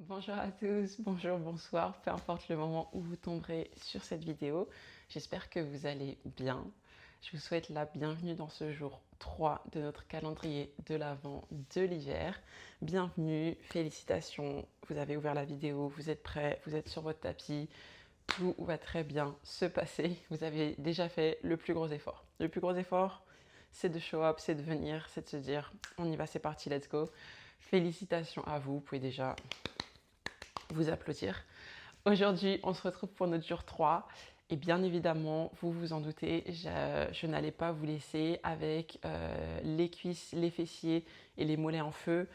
Bonjour à tous, bonjour, bonsoir, peu importe le moment où vous tomberez sur cette vidéo. J'espère que vous allez bien. Je vous souhaite la bienvenue dans ce jour 3 de notre calendrier de l'Avent de l'hiver. Bienvenue, félicitations, vous avez ouvert la vidéo, vous êtes prêts, vous êtes sur votre tapis, tout va très bien se passer. Vous avez déjà fait le plus gros effort. Le plus gros effort, c'est de show up, c'est de venir, c'est de se dire on y va, c'est parti, let's go. Félicitations à vous, vous pouvez déjà vous applaudir. Aujourd'hui, on se retrouve pour notre jour 3. Et bien évidemment, vous vous en doutez, je n'allais pas vous laisser avec les cuisses, les fessiers et les mollets en feu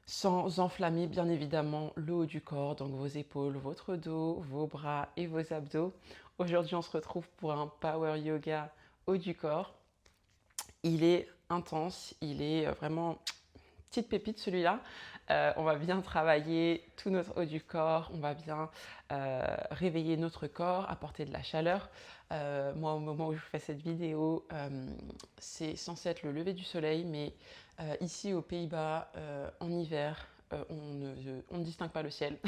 sans enflammer bien évidemment le haut du corps, donc vos épaules, votre dos, vos bras et vos abdos. Aujourd'hui, on se retrouve pour un power yoga haut du corps. Il est intense, il est vraiment petite pépite celui-là. On va bien travailler tout notre haut du corps, on va bien réveiller notre corps, apporter de la chaleur. Moi, au moment où je fais cette vidéo, c'est censé être le lever du soleil, mais ici aux Pays-Bas, en hiver, on ne distingue pas le ciel.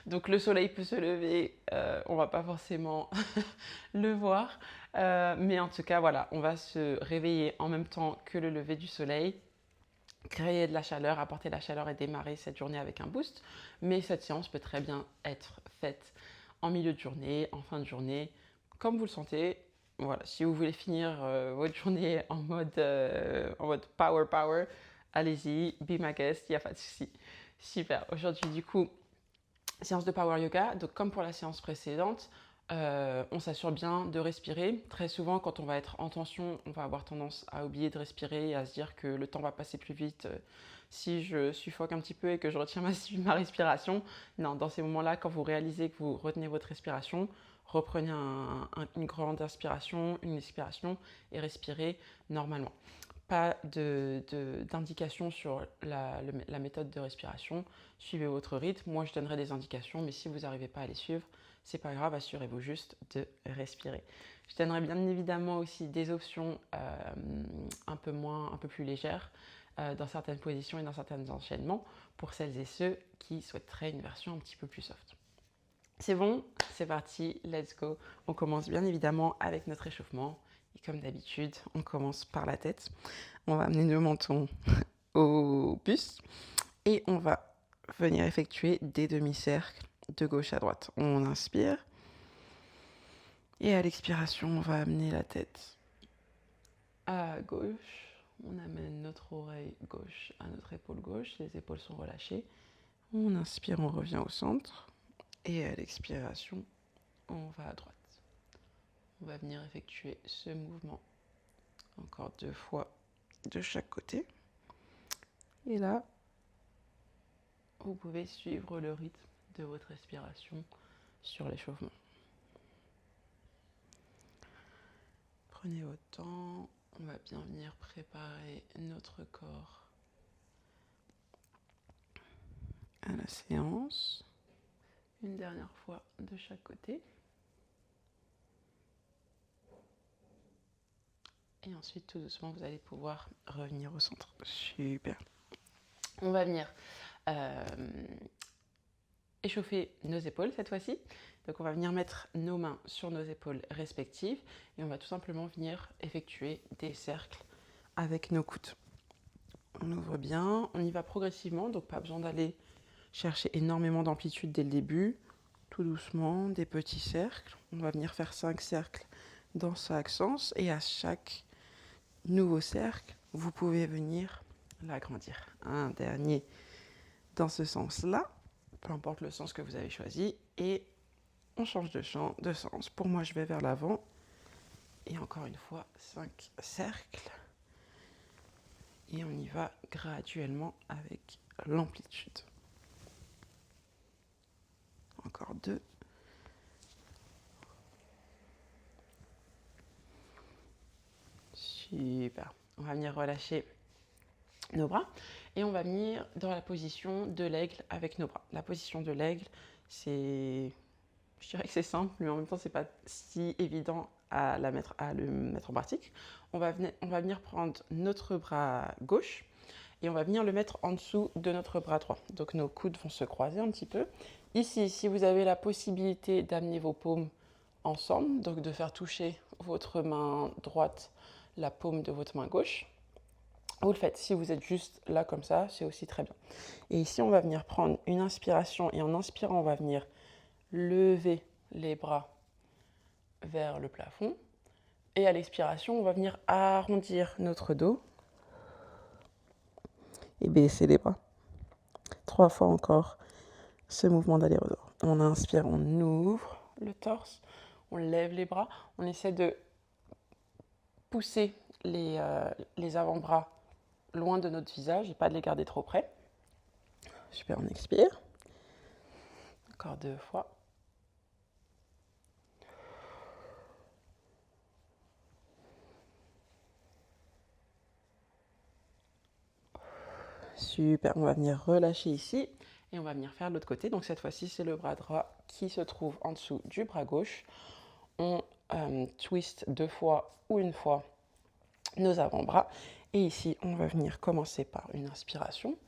Donc le soleil peut se lever, on va pas forcément le voir. Mais en tout cas, voilà, on va se réveiller en même temps que le lever du soleil, créer de la chaleur, apporter de la chaleur et démarrer cette journée avec un boost. Mais cette séance peut très bien être faite en milieu de journée, en fin de journée, comme vous le sentez. Voilà, si vous voulez finir votre journée en mode power, allez-y, be my guest, il n'y a pas de souci. Super. Aujourd'hui, du coup, séance de power yoga. Donc, comme pour la séance précédente, on s'assure bien de respirer. Très souvent, quand on va être en tension, on va avoir tendance à oublier de respirer et à se dire que le temps va passer plus vite si je suffoque un petit peu et que je retiens ma respiration. Non, dans ces moments-là, quand vous réalisez que vous retenez votre respiration, reprenez une grande inspiration, une expiration et respirez normalement. Pas d'indication sur la méthode de respiration. Suivez votre rythme. Moi, je donnerai des indications, mais si vous n'arrivez pas à les suivre, c'est pas grave, assurez-vous juste de respirer. Je donnerai bien évidemment aussi des options un peu plus légères dans certaines positions et dans certains enchaînements pour celles et ceux qui souhaiteraient une version un petit peu plus soft. C'est bon, c'est parti, let's go. On commence bien évidemment avec notre échauffement. Et comme d'habitude, on commence par la tête. On va amener le menton au buste et on va venir effectuer des demi-cercles de gauche à droite. On inspire et à l'expiration, on va amener la tête à gauche. On amène notre oreille gauche à notre épaule gauche. Les épaules sont relâchées. On inspire, on revient au centre. Et à l'expiration, on va à droite. On va venir effectuer ce mouvement encore 2 fois de chaque côté. Et là, vous pouvez suivre le rythme de votre respiration sur l'échauffement. Prenez votre temps, on va bien venir préparer notre corps à la séance. Une dernière fois de chaque côté. Et ensuite, tout doucement, vous allez pouvoir revenir au centre. Super. On va venir échauffer nos épaules cette fois-ci. Donc on va venir mettre nos mains sur nos épaules respectives et on va tout simplement venir effectuer des cercles avec nos coudes. On ouvre bien, on y va progressivement, donc pas besoin d'aller chercher énormément d'amplitude dès le début. Tout doucement, des petits cercles. On va venir faire 5 cercles dans chaque sens et à chaque nouveau cercle, vous pouvez venir l'agrandir. Un dernier dans ce sens-là, peu importe le sens que vous avez choisi, et on change de sens. Pour moi, je vais vers l'avant. Et encore une fois, 5 cercles. Et on y va graduellement avec l'amplitude. Encore 2. Super. On va venir relâcher nos bras et on va venir dans la position de l'aigle avec nos bras. La position de l'aigle, je dirais que c'est simple, mais en même temps, c'est pas si évident à le mettre en pratique. On va venir prendre notre bras gauche et on va venir le mettre en dessous de notre bras droit. Donc nos coudes vont se croiser un petit peu. Ici, si vous avez la possibilité d'amener vos paumes ensemble, donc de faire toucher votre main droite la paume de votre main gauche, vous le faites. Si vous êtes juste là comme ça, c'est aussi très bien. Et ici, on va venir prendre une inspiration et en inspirant, on va venir lever les bras vers le plafond. Et à l'expiration, on va venir arrondir notre dos et baisser les bras. 3 fois encore ce mouvement d'aller-retour. On inspire, on ouvre le torse, on lève les bras, on essaie de pousser les avant-bras loin de notre visage et pas de les garder trop près. Super, on expire. Encore 2 fois. Super, on va venir relâcher ici et on va venir faire de l'autre côté. Donc cette fois-ci, c'est le bras droit qui se trouve en dessous du bras gauche. On twist 2 fois ou une fois nos avant-bras. Et ici, on va venir commencer par une inspiration.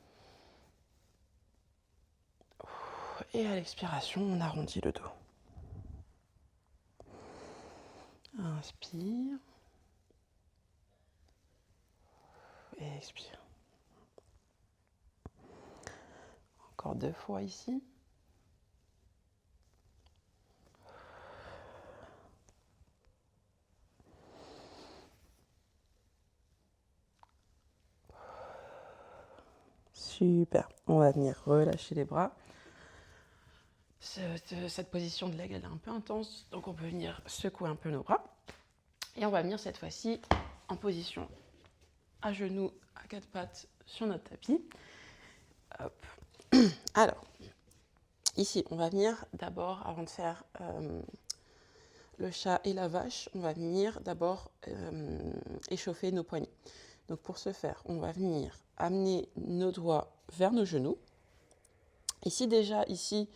Et à l'expiration, on arrondit le dos. Inspire. Et expire. Encore 2 fois ici. Super. On va venir relâcher les bras. Cette position de leg, elle est un peu intense, donc on peut venir secouer un peu nos bras. Et on va venir cette fois-ci en position à genoux, à 4 pattes sur notre tapis. Hop. Alors, ici, on va venir d'abord, avant de faire le chat et la vache, on va venir d'abord échauffer nos poignets. Donc pour ce faire, on va venir amener nos doigts vers nos genoux. Et si déjà ici,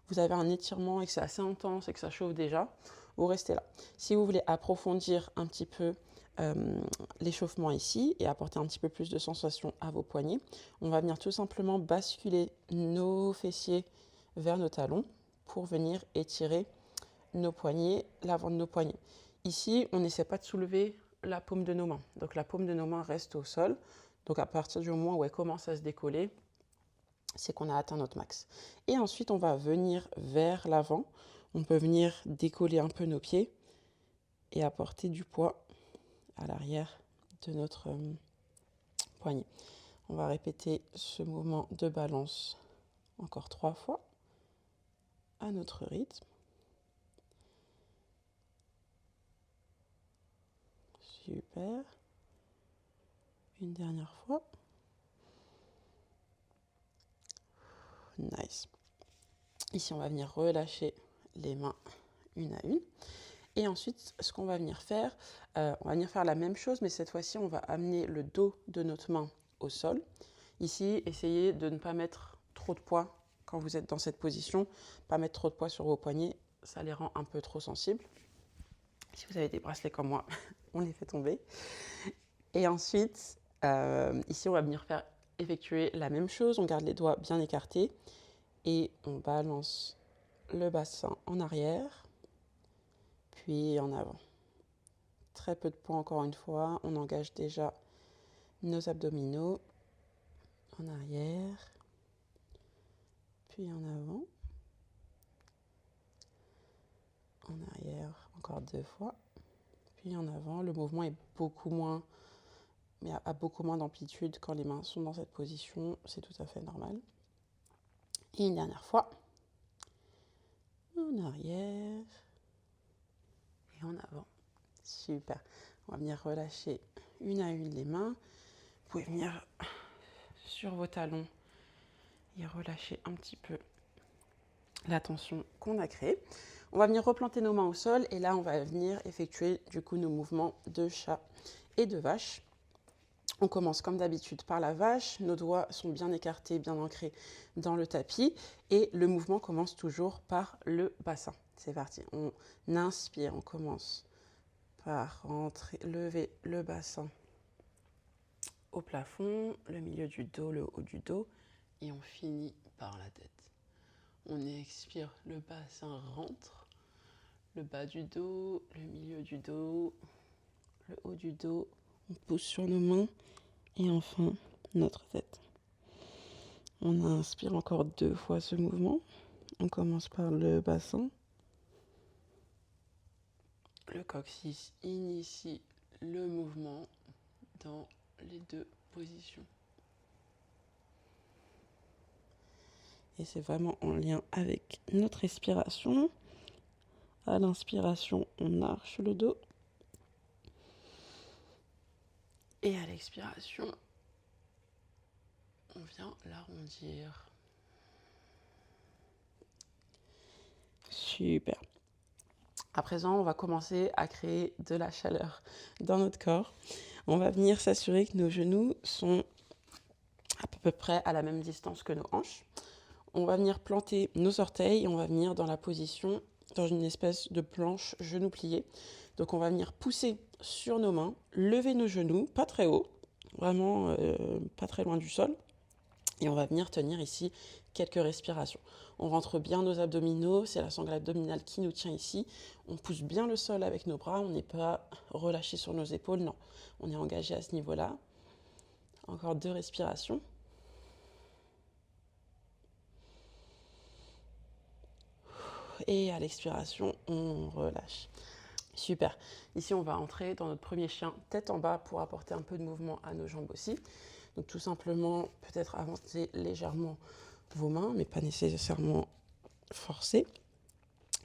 vous avez un étirement et que c'est assez intense et que ça chauffe déjà, vous restez là. Si vous voulez approfondir un petit peu l'échauffement ici et apporter un petit peu plus de sensation à vos poignets, on va venir tout simplement basculer nos fessiers vers nos talons pour venir étirer nos poignets, l'avant de nos poignets. Ici, on n'essaie pas de soulever la paume de nos mains. Donc la paume de nos mains reste au sol. Donc à partir du moment où elle commence à se décoller, c'est qu'on a atteint notre max. Et ensuite, on va venir vers l'avant. On peut venir décoller un peu nos pieds et apporter du poids à l'arrière de notre poignet. On va répéter ce mouvement de balance encore 3 fois à notre rythme. Super. Une dernière fois. Nice. Ici, on va venir relâcher les mains une à une. Et ensuite, ce qu'on va venir faire, on va venir faire la même chose, mais cette fois-ci, on va amener le dos de notre main au sol. Ici, essayez de ne pas mettre trop de poids quand vous êtes dans cette position, pas mettre trop de poids sur vos poignets, ça les rend un peu trop sensibles. Si vous avez des bracelets comme moi, on les fait tomber. Et ensuite, ici, on va venir effectuer la même chose, on garde les doigts bien écartés et on balance le bassin en arrière, puis en avant. Très peu de poids encore une fois, on engage déjà nos abdominaux en arrière, puis en avant, en arrière encore 2 fois, puis en avant. Le mouvement est beaucoup moins, mais a beaucoup moins d'amplitude quand les mains sont dans cette position, c'est tout à fait normal. Et une dernière fois, en arrière et en avant. Super. On va venir relâcher une à une les mains. Vous pouvez venir sur vos talons et relâcher un petit peu la tension qu'on a créée. On va venir replanter nos mains au sol et là, on va venir effectuer du coup nos mouvements de chat et de vache. On commence comme d'habitude par la vache, nos doigts sont bien écartés, bien ancrés dans le tapis et le mouvement commence toujours par le bassin. C'est parti, on inspire, on commence par lever le bassin au plafond, le milieu du dos, le haut du dos, et on finit par la tête. On expire, le bassin rentre, le bas du dos, le milieu du dos, le haut du dos, on pousse sur nos mains, et enfin notre tête. On inspire encore 2 fois ce mouvement. On commence par le bassin. Le coccyx initie le mouvement dans les 2 positions. Et c'est vraiment en lien avec notre respiration. À l'inspiration, on arche le dos. Et à l'expiration, on vient l'arrondir. Super. À présent, on va commencer à créer de la chaleur dans notre corps. On va venir s'assurer que nos genoux sont à peu près à la même distance que nos hanches. On va venir planter nos orteils et on va venir dans la position, dans une espèce de planche genoux pliés. Donc on va venir pousser sur nos mains, lever nos genoux, pas très haut, vraiment pas très loin du sol. Et on va venir tenir ici quelques respirations. On rentre bien nos abdominaux, c'est la sangle abdominale qui nous tient ici. On pousse bien le sol avec nos bras, on n'est pas relâché sur nos épaules, non. On est engagé à ce niveau-là. Encore 2 respirations. Et à l'expiration, on relâche. Super. Ici, on va entrer dans notre premier chien tête en bas pour apporter un peu de mouvement à nos jambes aussi. Donc tout simplement, peut-être avancer légèrement vos mains, mais pas nécessairement forcer.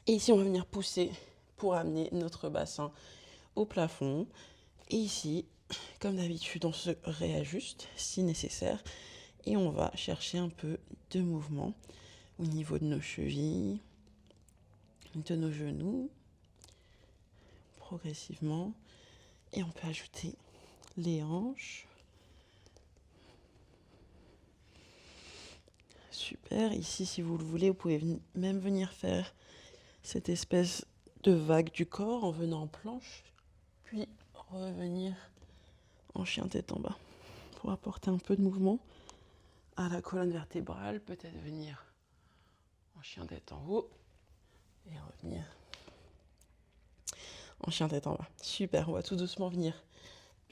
Et ici, on va venir pousser pour amener notre bassin au plafond. Et ici, comme d'habitude, on se réajuste si nécessaire. Et on va chercher un peu de mouvement au niveau de nos chevilles, de nos genoux, progressivement. Et on peut ajouter les hanches. Super. Ici, si vous le voulez, vous pouvez même venir faire cette espèce de vague du corps en venant en planche, puis revenir en chien tête en bas pour apporter un peu de mouvement à la colonne vertébrale. Peut-être venir en chien tête en haut et revenir en chien tête en bas. Super. On va tout doucement venir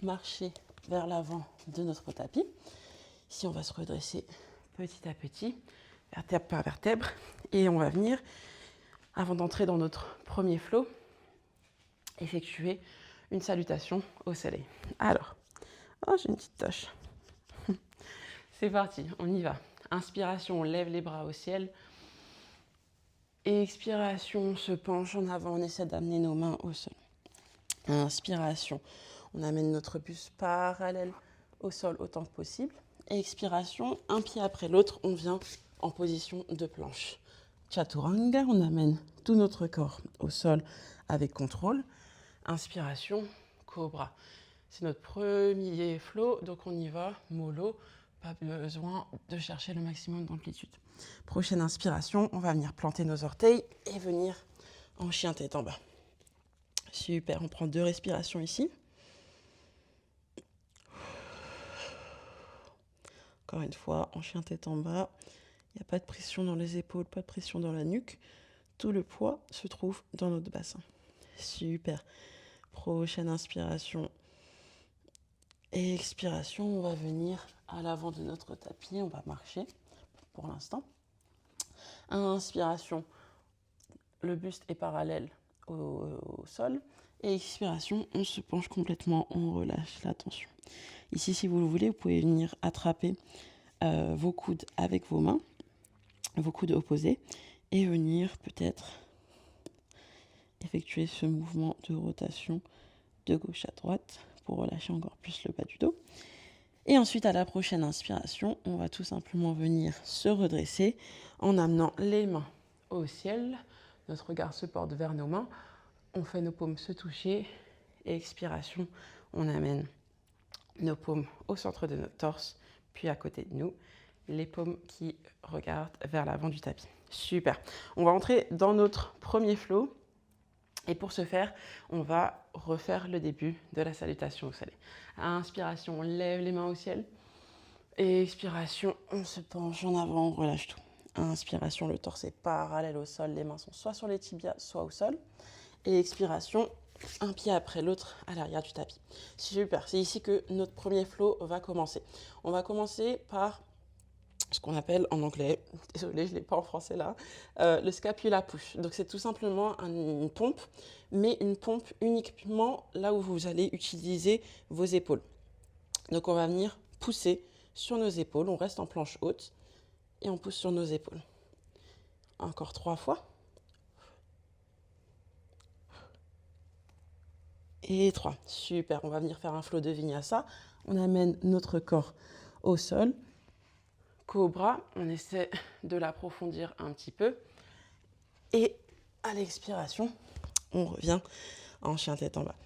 marcher vers l'avant de notre tapis. Ici, on va se redresser petit à petit, vertèbre par vertèbre, et on va venir, avant d'entrer dans notre premier flow, effectuer une salutation au soleil. Alors, j'ai une petite tache. C'est parti, on y va. Inspiration, on lève les bras au ciel. Expiration, on se penche en avant, on essaie d'amener nos mains au sol. Inspiration, on amène notre buste parallèle au sol autant que possible. Expiration, un pied après l'autre, on vient en position de planche. Chaturanga, on amène tout notre corps au sol avec contrôle. Inspiration, cobra. C'est notre premier flow, donc on y va, mollo, pas besoin de chercher le maximum d'amplitude. Prochaine inspiration, on va venir planter nos orteils et venir en chien tête en bas. Super, on prend 2 respirations ici. Encore une fois, en chien tête en bas. Il n'y a pas de pression dans les épaules, pas de pression dans la nuque. Tout le poids se trouve dans notre bassin. Super. Prochaine inspiration. Et expiration, on va venir à l'avant de notre tapis. On va marcher pour l'instant. Inspiration, le buste est parallèle au sol. Et expiration, on se penche complètement, on relâche la tension. Ici, si vous le voulez, vous pouvez venir attraper vos coudes avec vos mains, vos coudes opposés, et venir peut-être effectuer ce mouvement de rotation de gauche à droite pour relâcher encore plus le bas du dos. Et ensuite, à la prochaine inspiration, on va tout simplement venir se redresser en amenant les mains au ciel. Notre regard se porte vers nos mains. On fait nos paumes se toucher. Et expiration, on amène nos paumes au centre de notre torse, puis à côté de nous, les paumes qui regardent vers l'avant du tapis. Super. On va entrer dans notre premier flow. Et pour ce faire, on va refaire le début de la salutation au soleil. À inspiration, on lève les mains au ciel. Et expiration, on se penche en avant, on relâche tout. À inspiration, le torse est parallèle au sol, les mains sont soit sur les tibias, soit au sol. Et expiration, un pied après l'autre à l'arrière du tapis. Super, c'est ici que notre premier flow va commencer. On va commencer par ce qu'on appelle en anglais, désolé je ne l'ai pas en français là, le scapula push. Donc c'est tout simplement une pompe, mais une pompe uniquement là où vous allez utiliser vos épaules. Donc on va venir pousser sur nos épaules, on reste en planche haute et on pousse sur nos épaules. Encore 3 fois. Et 3. Super, on va venir faire un flow de vinyasa. On amène notre corps au sol. Cobra, on essaie de l'approfondir un petit peu. Et à l'expiration, on revient en chien tête en bas.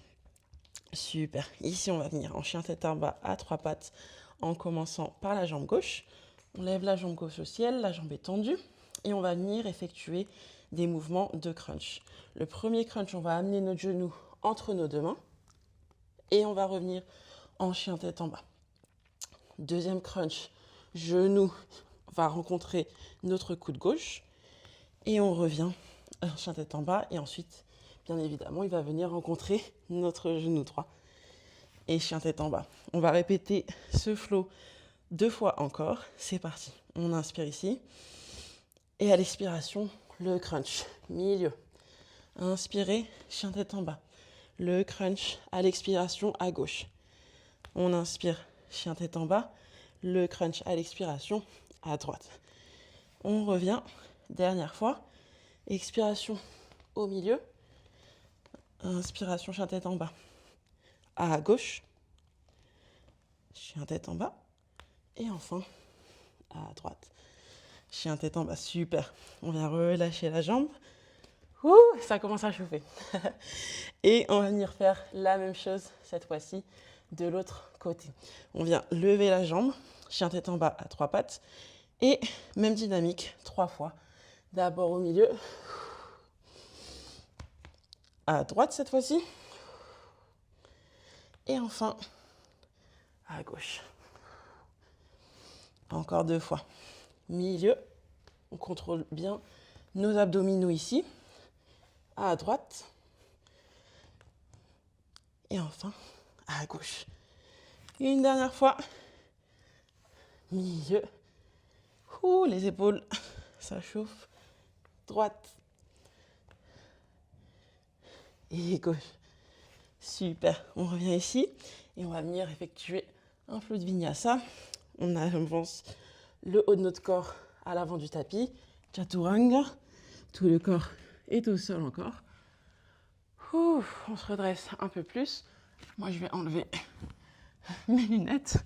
Super. Ici, on va venir en chien tête en bas à 3 pattes en commençant par la jambe gauche. On lève la jambe gauche au ciel, la jambe est tendue et on va venir effectuer des mouvements de crunch. Le premier crunch, on va amener notre genou entre nos deux mains et on va revenir en chien tête en bas. Deuxième crunch, genou va rencontrer notre coude gauche et on revient en chien tête en bas et ensuite, bien évidemment, il va venir rencontrer notre genou droit et chien tête en bas. On va répéter ce flow 2 fois encore. C'est parti. On inspire ici et à l'expiration, le crunch, milieu. Inspirez, chien tête en bas. Le crunch à l'expiration à gauche. On inspire, chien tête en bas. Le crunch à l'expiration à droite. On revient, dernière fois. Expiration au milieu. Inspiration, chien tête en bas. À gauche. Chien tête en bas. Et enfin, à droite. Chien tête en bas, super. On vient relâcher la jambe. Ouh, ça commence à chauffer. Et on va venir faire la même chose cette fois-ci de l'autre côté. On vient lever la jambe, chien tête en bas à 3 pattes. Et même dynamique, 3 fois. D'abord au milieu. À droite cette fois-ci. Et enfin, à gauche. Encore 2 fois. Milieu. On contrôle bien nos abdominaux ici. À droite. Et enfin, à gauche. Une dernière fois. Milieu. Ouh, les épaules, ça chauffe. Droite. Et gauche. Super. On revient ici et on va venir effectuer un flow de vinyasa. On avance le haut de notre corps à l'avant du tapis. Chaturanga. Tout le corps est au sol encore. Ouh, on se redresse un peu plus. Moi, je vais enlever mes lunettes.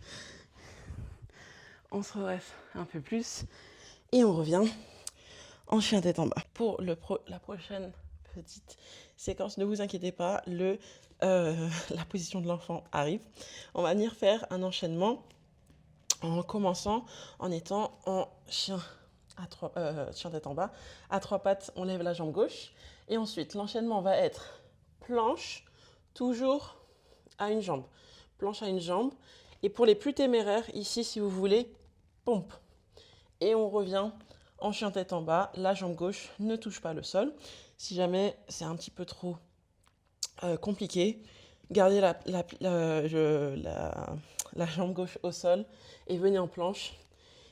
On se redresse un peu plus et on revient en chien tête en bas. Pour la prochaine petite séquence, ne vous inquiétez pas, la position de l'enfant arrive. On va venir faire un enchaînement en commençant en étant en chien tête en bas. À 3 pattes, on lève la jambe gauche. Et ensuite, l'enchaînement va être planche, toujours à une jambe. Planche à une jambe. Et pour les plus téméraires, ici, si vous voulez, pompe. Et on revient en chien tête en bas. La jambe gauche ne touche pas le sol. Si jamais c'est un petit peu trop compliqué, gardez la jambe gauche au sol et venez en planche.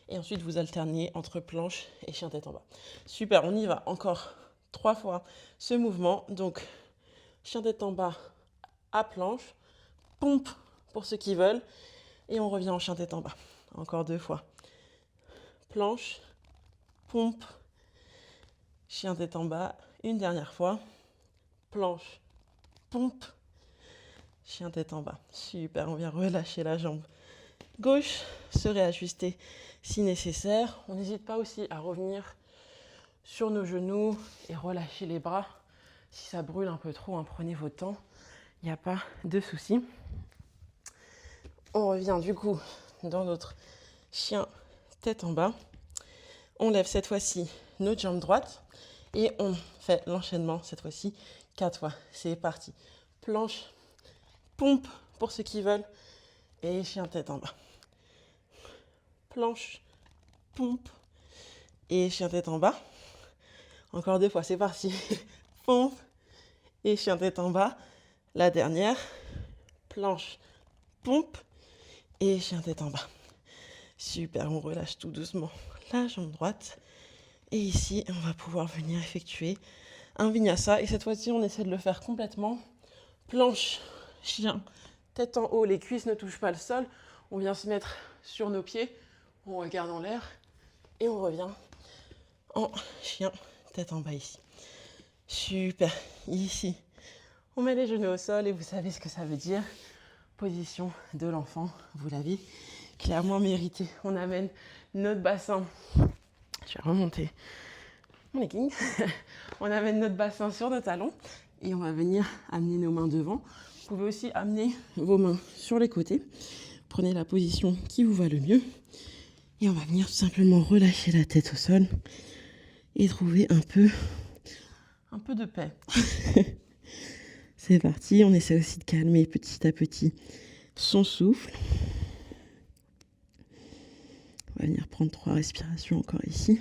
Et ensuite, vous alternez entre planche et chien tête en bas. Super, on y va encore 3 fois ce mouvement. Donc, chien tête en bas à planche, pompe pour ceux qui veulent. Et on revient en chien tête en bas. Encore 2 fois. Planche, pompe, chien tête en bas. Une dernière fois. Planche, pompe, chien tête en bas. Super, on vient relâcher la jambe gauche, se réajuster si nécessaire. On n'hésite pas aussi à revenir sur nos genoux et relâcher les bras. Si ça brûle un peu trop, hein, prenez votre temps, il n'y a pas de souci. On revient du coup dans notre chien tête en bas. On lève cette fois-ci notre jambe droite et on fait l'enchaînement cette fois-ci 4 fois. C'est parti. Planche, pompe pour ceux qui veulent. Et chien tête en bas. Planche, pompe. Et chien tête en bas. Encore 2 fois, c'est parti. Pompe. Et chien tête en bas. La dernière. Planche, pompe. Et chien tête en bas. Super, on relâche tout doucement la jambe droite. Et ici, on va pouvoir venir effectuer un vinyasa. Et cette fois-ci, on essaie de le faire complètement. Planche, chien, tête en haut, les cuisses ne touchent pas le sol. On vient se mettre sur nos pieds, on regarde en l'air et on revient en chien, tête en bas ici. Super, ici, on met les genoux au sol et vous savez ce que ça veut dire. Position de l'enfant, vous l'avez clairement mérité. On amène notre bassin, je vais remonter mon legging. On amène notre bassin sur nos talons et on va venir amener nos mains devant. Vous pouvez aussi amener vos mains sur les côtés. Prenez la position qui vous va le mieux. Et on va venir tout simplement relâcher la tête au sol et trouver un peu de paix. C'est parti, on essaie aussi de calmer petit à petit son souffle. On va venir prendre 3 respirations encore ici.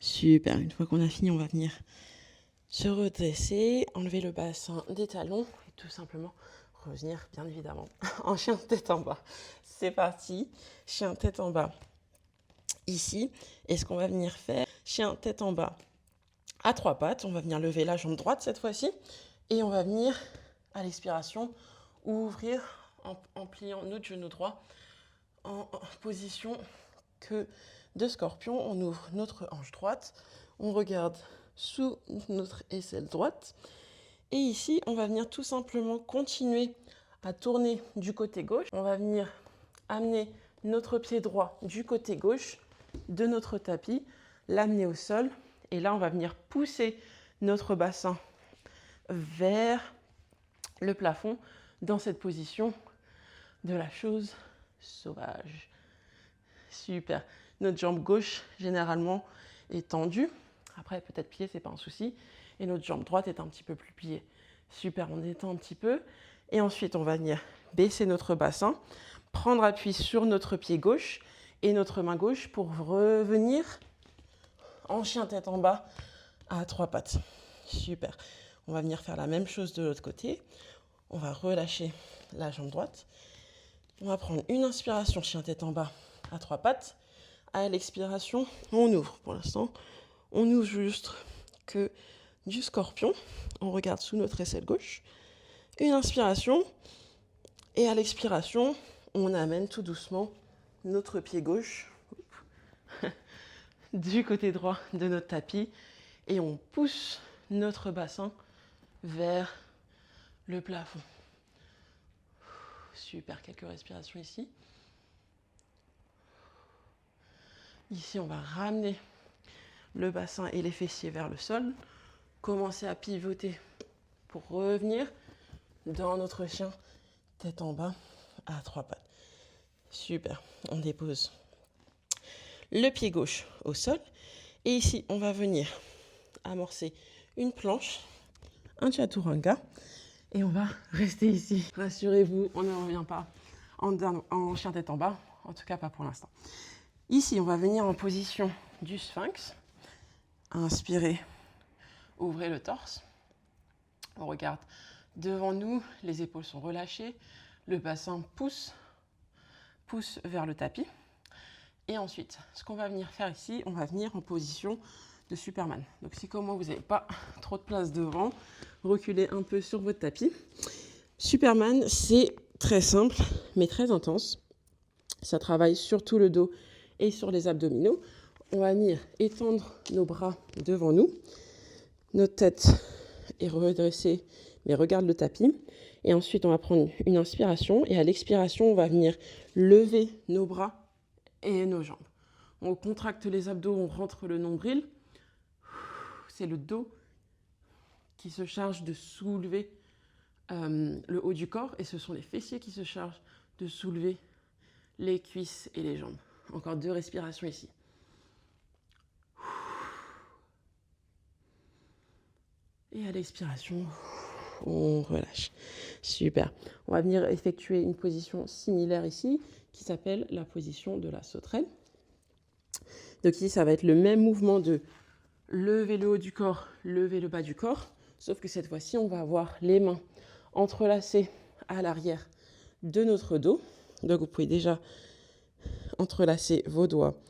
Super, une fois qu'on a fini, on va venir se redresser, enlever le bassin des talons et tout simplement revenir, bien évidemment, en chien tête en bas. C'est parti, chien tête en bas ici. Et ce qu'on va venir faire, chien tête en bas à 3 pattes. On va venir lever la jambe droite cette fois-ci et on va venir à l'expiration ouvrir en pliant notre genou droit en position de scorpion. On ouvre notre hanche droite, on regarde sous notre aisselle droite. Et ici, on va venir tout simplement continuer à tourner du côté gauche. On va venir amener notre pied droit du côté gauche de notre tapis, l'amener au sol. Et là, on va venir pousser notre bassin vers le plafond dans cette position de la chose sauvage. Super. Notre jambe gauche, généralement, est tendue. Après, peut-être pliée, c'est pas un souci. Et notre jambe droite est un petit peu plus pliée. Super, on détend un petit peu. Et ensuite, on va venir baisser notre bassin, prendre appui sur notre pied gauche et notre main gauche pour revenir en chien tête en bas à 3 pattes. Super. On va venir faire la même chose de l'autre côté. On va relâcher la jambe droite. On va prendre une inspiration, chien tête en bas à 3 pattes. À l'expiration, on ouvre. Pour l'instant, on ouvre juste que du scorpion. On regarde sous notre aisselle gauche. Une inspiration. Et à l'expiration, on amène tout doucement notre pied gauche du côté droit de notre tapis. Et on pousse notre bassin vers le plafond. Super, quelques respirations ici. Ici, on va ramener le bassin et les fessiers vers le sol. Commencer à pivoter pour revenir dans notre chien tête en bas à 3 pattes. Super, on dépose le pied gauche au sol. Et ici, on va venir amorcer une planche, un chaturanga. Et on va rester ici. Rassurez-vous, on ne revient pas en chien tête en bas. En tout cas, pas pour l'instant. Ici, on va venir en position du sphinx. Inspirez, ouvrez le torse. On regarde devant nous, les épaules sont relâchées. Le bassin pousse vers le tapis. Et ensuite, ce qu'on va venir faire ici, on va venir en position de Superman. Donc si comme moi, vous n'avez pas trop de place devant, reculez un peu sur votre tapis. Superman, c'est très simple, mais très intense. Ça travaille sur tout le dos et sur les abdominaux. On va venir étendre nos bras devant nous. Notre tête est redressée, mais regarde le tapis. Et ensuite, on va prendre une inspiration. Et à l'expiration, on va venir lever nos bras et nos jambes. On contracte les abdos, on rentre le nombril. C'est le dos qui se charge de soulever le haut du corps et ce sont les fessiers qui se chargent de soulever les cuisses et les jambes. Encore 2 respirations ici. Et à l'expiration, on relâche. Super. On va venir effectuer une position similaire ici qui s'appelle la position de la sauterelle. Donc ici, ça va être le même mouvement de lever le haut du corps, lever le bas du corps. Sauf que cette fois-ci, on va avoir les mains entrelacées à l'arrière de notre dos. Donc vous pouvez déjà entrelacer vos doigts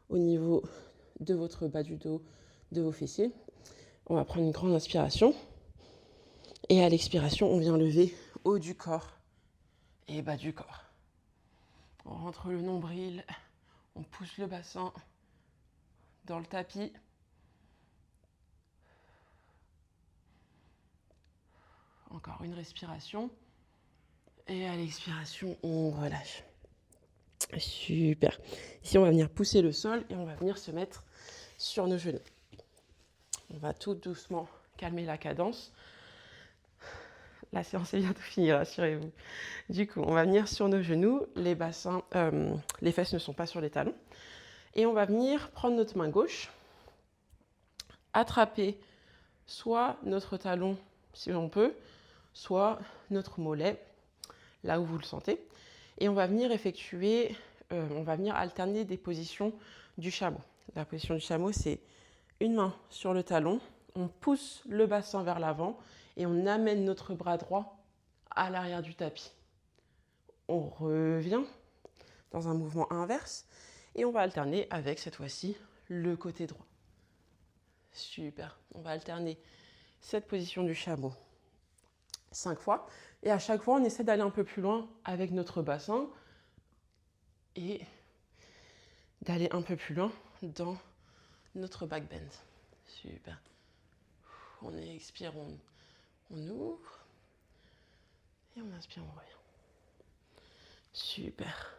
au niveau de votre bas du dos, de vos fessiers. On va prendre une grande inspiration. Et à l'expiration, on vient lever haut du corps et bas du corps. On rentre le nombril, on pousse le bassin dans le tapis. Encore une respiration. Et à l'expiration, on relâche. Super. Ici, on va venir pousser le sol et on va venir se mettre sur nos genoux. On va tout doucement calmer la cadence. La séance est bientôt finie, rassurez-vous. Du coup, on va venir sur nos genoux. Les bassins, les fesses ne sont pas sur les talons. Et on va venir prendre notre main gauche, attraper soit notre talon, si on peut, soit notre mollet, là où vous le sentez. Et on va venir on va venir alterner des positions du chameau. La position du chameau, c'est une main sur le talon, on pousse le bassin vers l'avant et on amène notre bras droit à l'arrière du tapis. On revient dans un mouvement inverse et on va alterner avec cette fois-ci le côté droit. Super. On va alterner cette position du chameau 5 fois. Et à chaque fois, on essaie d'aller un peu plus loin avec notre bassin et d'aller un peu plus loin dans notre back bend. Super. On expire, on ouvre. Et on inspire, on revient. Super.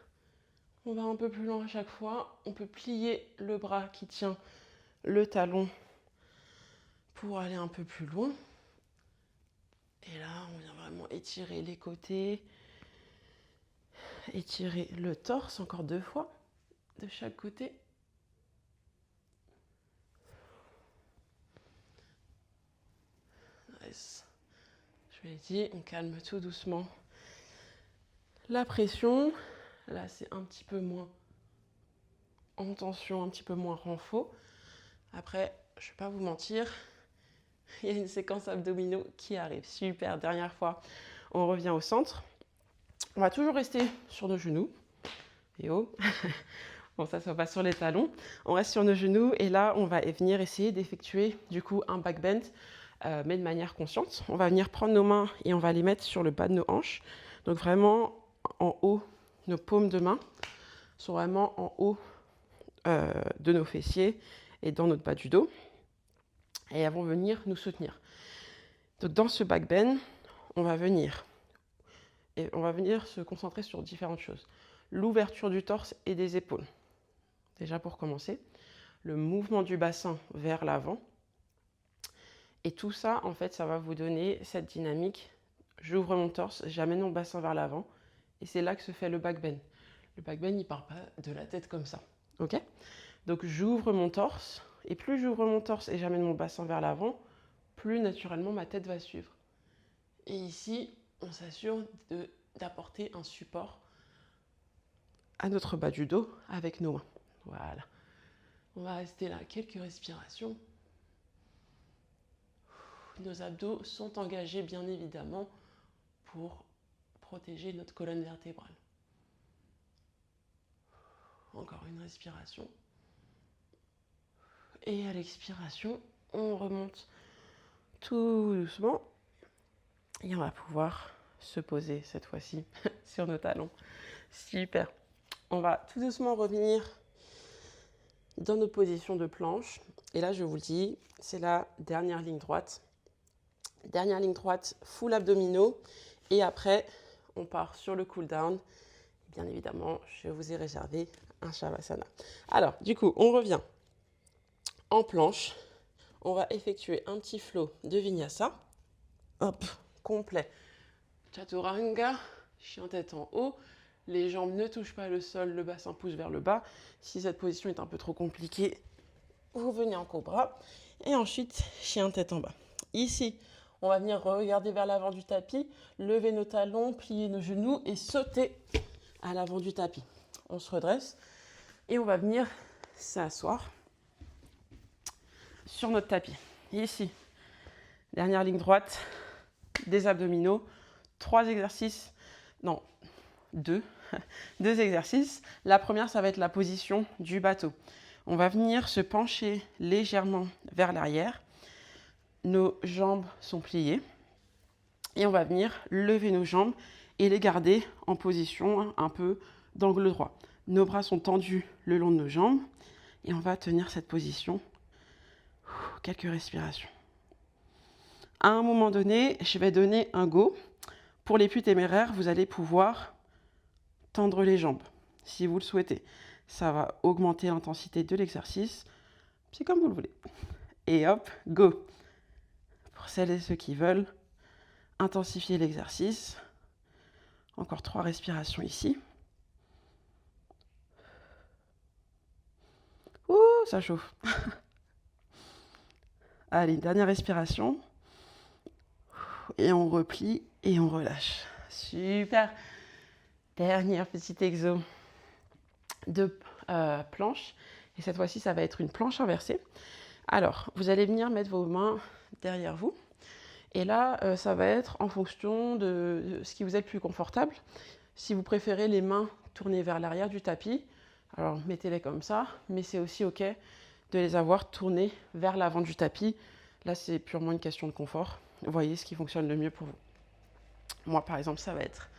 On va un peu plus loin à chaque fois. On peut plier le bras qui tient le talon pour aller un peu plus loin. Et là, on vient vraiment étirer les côtés, étirer le torse encore 2 fois de chaque côté. Nice. Je l'ai dit, on calme tout doucement la pression. Là, c'est un petit peu moins en tension, un petit peu moins renfort. Après, je ne vais pas vous mentir, il y a une séquence abdominaux qui arrive. Super, dernière fois, on revient au centre. On va toujours rester sur nos genoux. Et oh, bon, ça ne soit pas sur les talons. On reste sur nos genoux et là, on va venir essayer d'effectuer du coup un back bend, mais de manière consciente. On va venir prendre nos mains et on va les mettre sur le bas de nos hanches. Donc vraiment en haut, nos paumes de main sont vraiment en haut de nos fessiers et dans notre bas du dos. Et elles vont venir nous soutenir. Donc dans ce back bend, on va venir se concentrer sur différentes choses. L'ouverture du torse et des épaules. Déjà pour commencer, le mouvement du bassin vers l'avant. Et tout ça, en fait, ça va vous donner cette dynamique. J'ouvre mon torse, j'amène mon bassin vers l'avant. Et c'est là que se fait le back bend. Le back bend, il ne part pas de la tête comme ça. Ok ? Donc j'ouvre mon torse. Et plus j'ouvre mon torse et j'amène mon bassin vers l'avant, plus naturellement ma tête va suivre. Et ici, on s'assure d'apporter un support à notre bas du dos avec nos mains. Voilà. On va rester là quelques respirations. Nos abdos sont engagés bien évidemment pour protéger notre colonne vertébrale. Encore une respiration. Et à l'expiration, on remonte tout doucement. Et on va pouvoir se poser cette fois-ci sur nos talons. Super. On va tout doucement revenir dans notre position de planche. Et là, je vous le dis, c'est la dernière ligne droite. Dernière ligne droite, full abdominaux. Et après, on part sur le cool down. Bien évidemment, je vous ai réservé un Shavasana. Alors, du coup, on revient en planche. On va effectuer un petit flow de Vinyasa. Hop, complet Chaturanga, chien tête en haut. Les jambes ne touchent pas le sol, le bassin pousse vers le bas. Si cette position est un peu trop compliquée, vous venez en cobra. Et ensuite, chien tête en bas. Ici, on va venir regarder vers l'avant du tapis, lever nos talons, plier nos genoux et sauter à l'avant du tapis. On se redresse et on va venir s'asseoir sur notre tapis. Ici, dernière ligne droite, des abdominaux, 3 exercices, non, 2 exercices. La première, ça va être la position du bateau. On va venir se pencher légèrement vers l'arrière. Nos jambes sont pliées. Et on va venir lever nos jambes et les garder en position un peu d'angle droit. Nos bras sont tendus le long de nos jambes. Et on va tenir cette position. Quelques respirations. À un moment donné, je vais donner un go. Pour les plus téméraires, vous allez pouvoir tendre les jambes, si vous le souhaitez. Ça va augmenter l'intensité de l'exercice. C'est comme vous le voulez. Et hop, go. Pour celles et ceux qui veulent intensifier l'exercice. Encore 3 respirations ici. Ouh, ça chauffe. Allez, dernière respiration. Et on replie et on relâche. Super. Dernier petit exo de planche. Et cette fois-ci, ça va être une planche inversée. Alors, vous allez venir mettre vos mains derrière vous. Et là, ça va être en fonction de ce qui vous est le plus confortable. Si vous préférez les mains tournées vers l'arrière du tapis, alors mettez-les comme ça. Mais c'est aussi OK de les avoir tournées vers l'avant du tapis. Là, c'est purement une question de confort. Voyez ce qui fonctionne le mieux pour vous. Moi, par exemple, ça va être,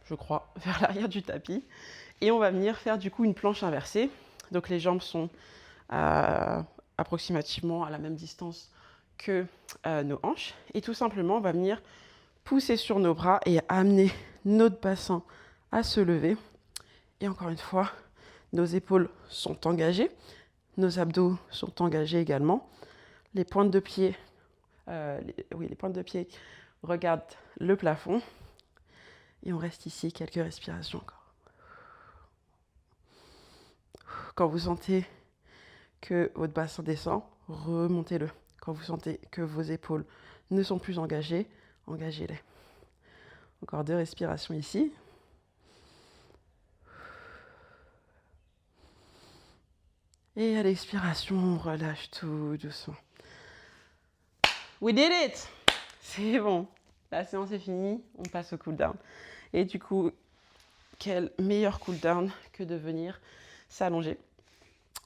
je crois, vers l'arrière du tapis. Et on va venir faire du coup une planche inversée. Donc les jambes sont approximativement à la même distance que nos hanches. Et tout simplement, on va venir pousser sur nos bras et amener notre bassin à se lever. Et encore une fois, nos épaules sont engagées. Nos abdos sont engagés également. Les pointes de pied, les pointes de pied regardent le plafond. Et on reste ici quelques respirations encore. Quand vous sentez que votre bassin descend, remontez-le. Quand vous sentez que vos épaules ne sont plus engagées, engagez-les. Encore 2 respirations ici. Et à l'expiration, on relâche tout doucement. We did it! C'est bon. La séance est finie, on passe au cool down. Et du coup, quel meilleur cool down que de venir s'allonger.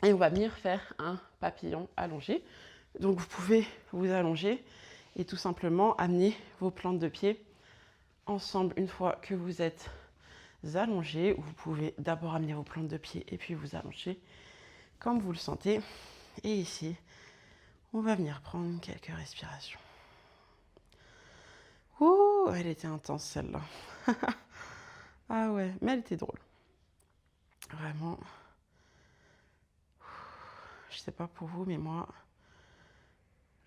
Et on va venir faire un papillon allongé. Donc vous pouvez vous allonger et tout simplement amener vos plantes de pied ensemble une fois que vous êtes allongé. Vous pouvez d'abord amener vos plantes de pied et puis vous allonger comme vous le sentez. Et ici, on va venir prendre quelques respirations. Ouh, elle était intense celle-là. Ah ouais, mais elle était drôle. Vraiment. Je sais pas pour vous, mais moi,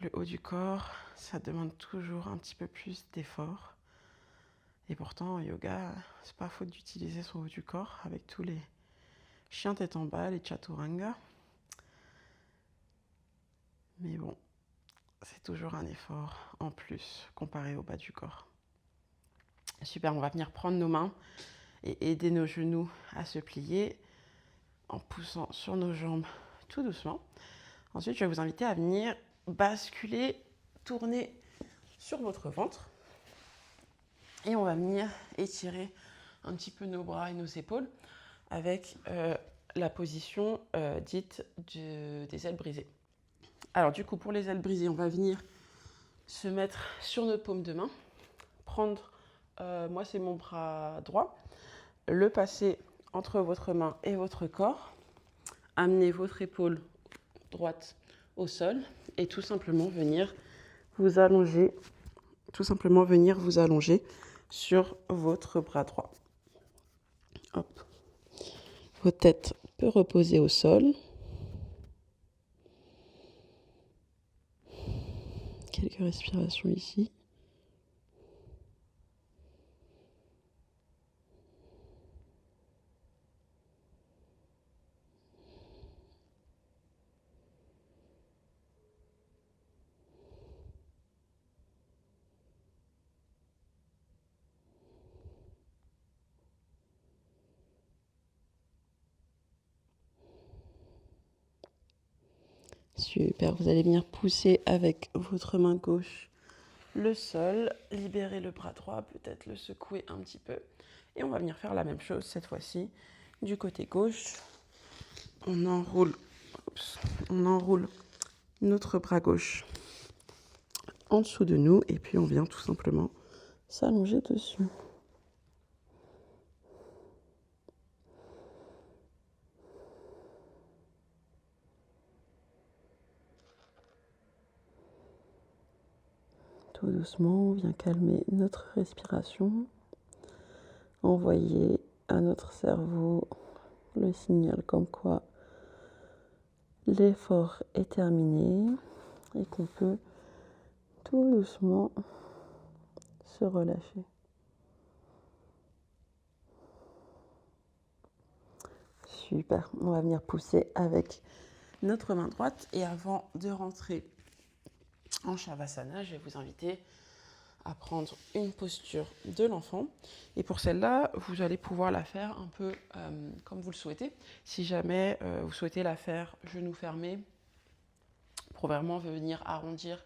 le haut du corps, ça demande toujours un petit peu plus d'effort. Et pourtant, en yoga, c'est pas faute d'utiliser son haut du corps avec tous les chiens tête en bas, les chaturanga. Mais bon, c'est toujours un effort en plus comparé au bas du corps. Super, on va venir prendre nos mains et aider nos genoux à se plier en poussant sur nos jambes tout doucement. Ensuite, je vais vous inviter à venir basculer, tourner sur votre ventre. Et on va venir étirer un petit peu nos bras et nos épaules avec la position dite des ailes brisées. Alors du coup, pour les ailes brisées, on va venir se mettre sur notre paume de main, prendre, moi c'est mon bras droit, le passer entre votre main et votre corps, amener votre épaule droite au sol et tout simplement venir vous allonger, sur votre bras droit. Hop. Votre tête peut reposer au sol. Quelques respirations ici. Super, vous allez venir pousser avec votre main gauche le sol, libérer le bras droit, peut-être le secouer un petit peu. Et on va venir faire la même chose cette fois-ci du côté gauche. On enroule notre bras gauche en dessous de nous et puis on vient tout simplement s'allonger dessus. Tout doucement, on vient calmer notre respiration, envoyer à notre cerveau le signal comme quoi l'effort est terminé et qu'on peut tout doucement se relâcher. Super, on va venir pousser avec notre main droite et avant de rentrer en Shavasana, je vais vous inviter à prendre une posture de l'enfant. Et pour celle-là, vous allez pouvoir la faire un peu comme vous le souhaitez. Si jamais vous souhaitez la faire genoux fermés, pour vraiment venir arrondir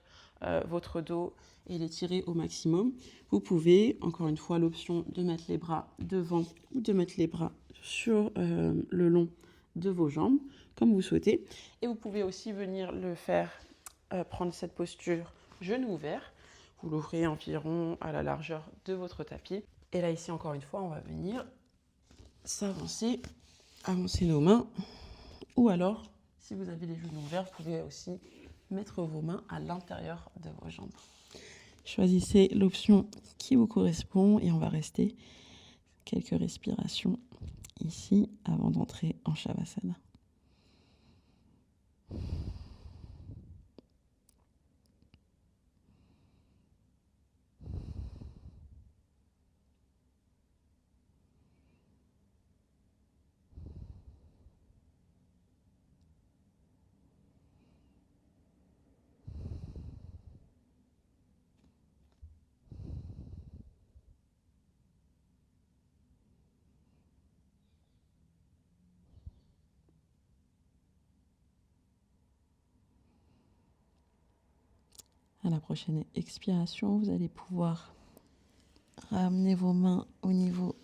votre dos et l'étirer au maximum, vous pouvez, encore une fois, l'option de mettre les bras devant ou de mettre les bras sur le long de vos jambes, comme vous souhaitez. Et vous pouvez aussi venir le faire, prendre cette posture genou ouvert. Vous l'ouvrez environ à la largeur de votre tapis. Et là, ici, encore une fois, on va venir s'avancer, avancer nos mains. Ou alors, si vous avez les genoux ouverts, vous pouvez aussi mettre vos mains à l'intérieur de vos jambes. Choisissez l'option qui vous correspond et on va rester quelques respirations ici avant d'entrer en Shavasana. À la prochaine expiration, vous allez pouvoir ramener vos mains au niveau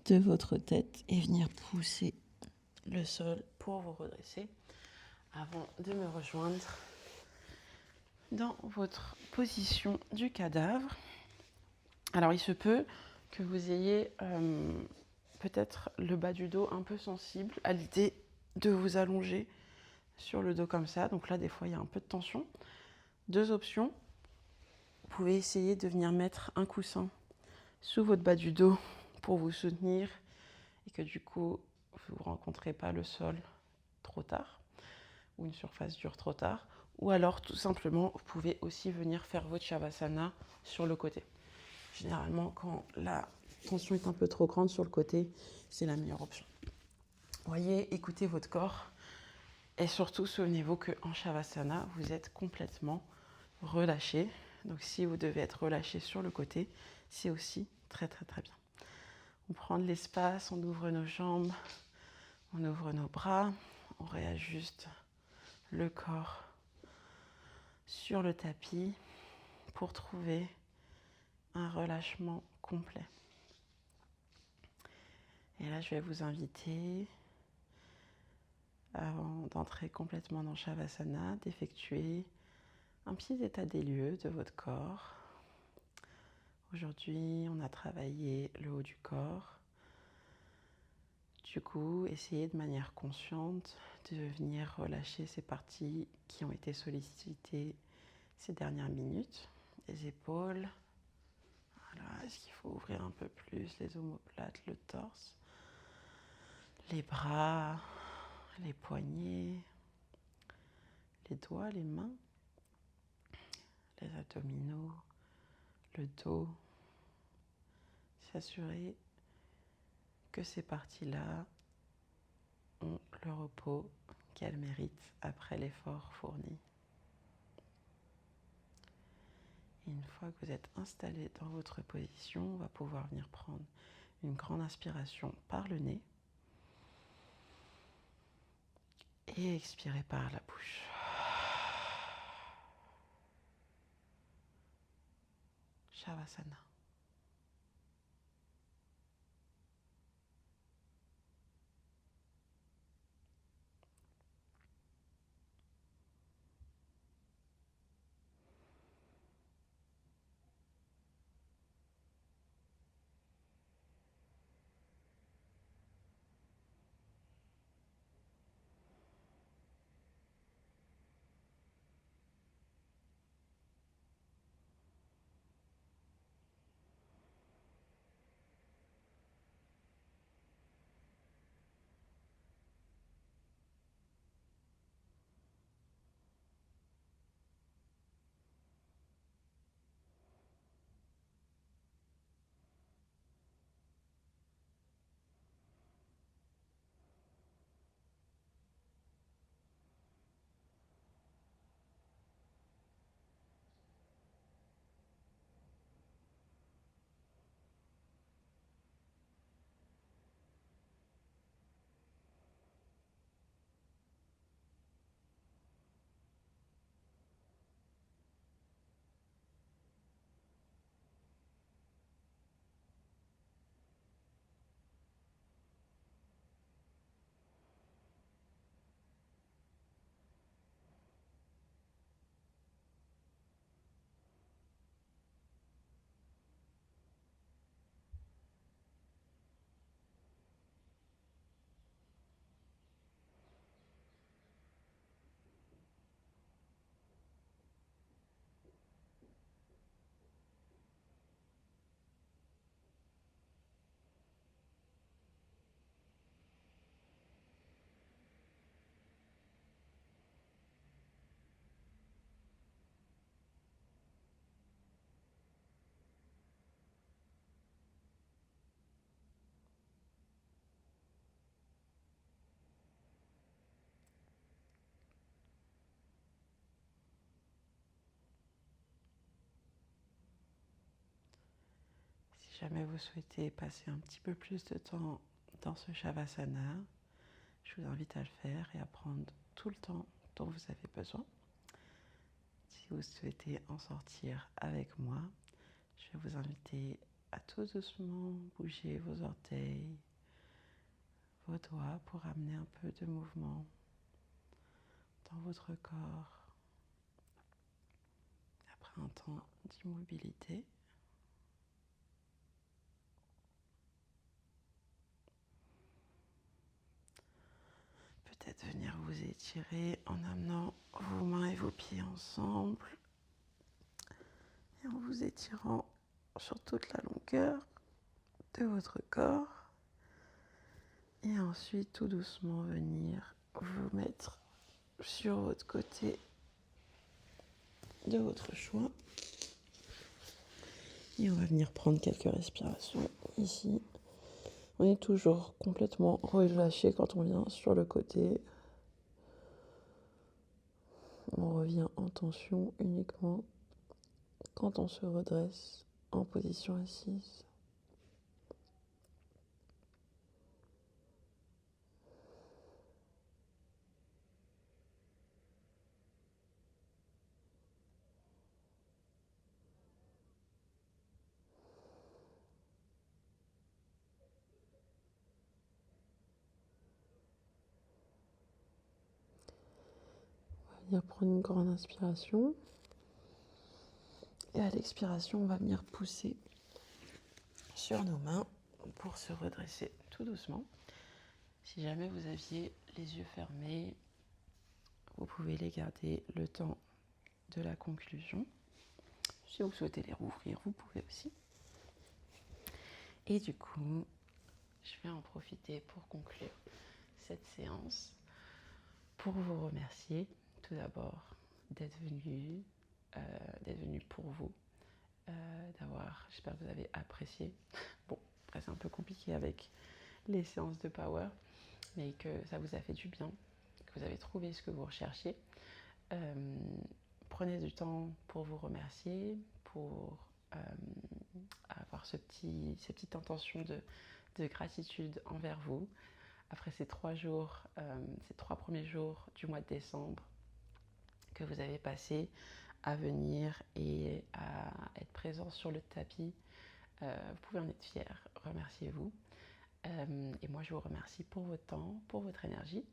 de votre tête et venir pousser le sol pour vous redresser avant de me rejoindre dans votre position du cadavre. Alors il se peut que vous ayez peut-être le bas du dos un peu sensible à l'idée de vous allonger sur le dos comme ça. Donc là, des fois, il y a un peu de tension. Deux options. Vous pouvez essayer de venir mettre un coussin sous votre bas du dos pour vous soutenir et que du coup, vous ne rencontrez pas le sol trop tard ou une surface dure trop tard. Ou alors, tout simplement, vous pouvez aussi venir faire votre Shavasana sur le côté. Généralement, quand la tension est un peu trop grande sur le côté, c'est la meilleure option. Voyez, écoutez votre corps et surtout souvenez-vous qu'en Shavasana, vous êtes complètement relâché. Donc si vous devez être relâché sur le côté, c'est aussi très très très bien. On prend de l'espace, on ouvre nos jambes, on ouvre nos bras, on réajuste le corps sur le tapis pour trouver un relâchement complet. Et là, je vais vous inviter, avant d'entrer complètement dans Shavasana, d'effectuer un petit état des lieux de votre corps. Aujourd'hui, on a travaillé le haut du corps. Du coup, essayez de manière consciente de venir relâcher ces parties qui ont été sollicitées ces dernières minutes. Les épaules. Voilà. Est-ce qu'il faut ouvrir un peu plus les omoplates, le torse, les bras, les poignets, les doigts, les mains, les abdominaux, le dos. S'assurer que ces parties-là ont le repos qu'elles méritent après l'effort fourni. Et une fois que vous êtes installé dans votre position, on va pouvoir venir prendre une grande inspiration par le nez et expirer par la bouche. Shavasana. Si jamais vous souhaitez passer un petit peu plus de temps dans ce Shavasana, je vous invite à le faire et à prendre tout le temps dont vous avez besoin. Si vous souhaitez en sortir avec moi, je vais vous inviter à tout doucement bouger vos orteils, vos doigts pour amener un peu de mouvement dans votre corps. Après un temps d'immobilité, peut-être venir vous étirer en amenant vos mains et vos pieds ensemble et en vous étirant sur toute la longueur de votre corps. Et ensuite, tout doucement, venir vous mettre sur votre côté de votre choix. Et on va venir prendre quelques respirations ici. On est toujours complètement relâché quand on vient sur le côté. On revient en tension uniquement quand on se redresse en position assise. On va venir prendre une grande inspiration. Et à l'expiration, on va venir pousser sur nos mains pour se redresser tout doucement. Si jamais vous aviez les yeux fermés, vous pouvez les garder le temps de la conclusion. Si vous souhaitez les rouvrir, vous pouvez aussi. Et du coup, je vais en profiter pour conclure cette séance, pour vous remercier tout d'abord d'être venu pour vous, j'espère que vous avez apprécié. Bon, après c'est un peu compliqué avec les séances de power, mais que ça vous a fait du bien, que vous avez trouvé ce que vous recherchiez. Prenez du temps pour vous remercier, pour avoir cette petite intention de gratitude envers vous. Après ces 3 premiers jours du mois de décembre que vous avez passé à venir et à être présent sur le tapis. Vous pouvez en être fiers, remerciez-vous. Et moi, je vous remercie pour votre temps, pour votre énergie.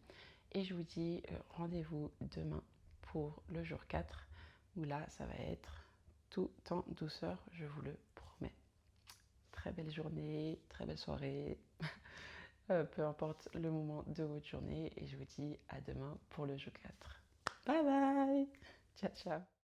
Et je vous dis rendez-vous demain pour le jour 4, où là, ça va être tout en douceur, je vous le promets. Très belle journée, très belle soirée, peu importe le moment de votre journée. Et je vous dis à demain pour le jour 4. Bye bye. Ciao, ciao.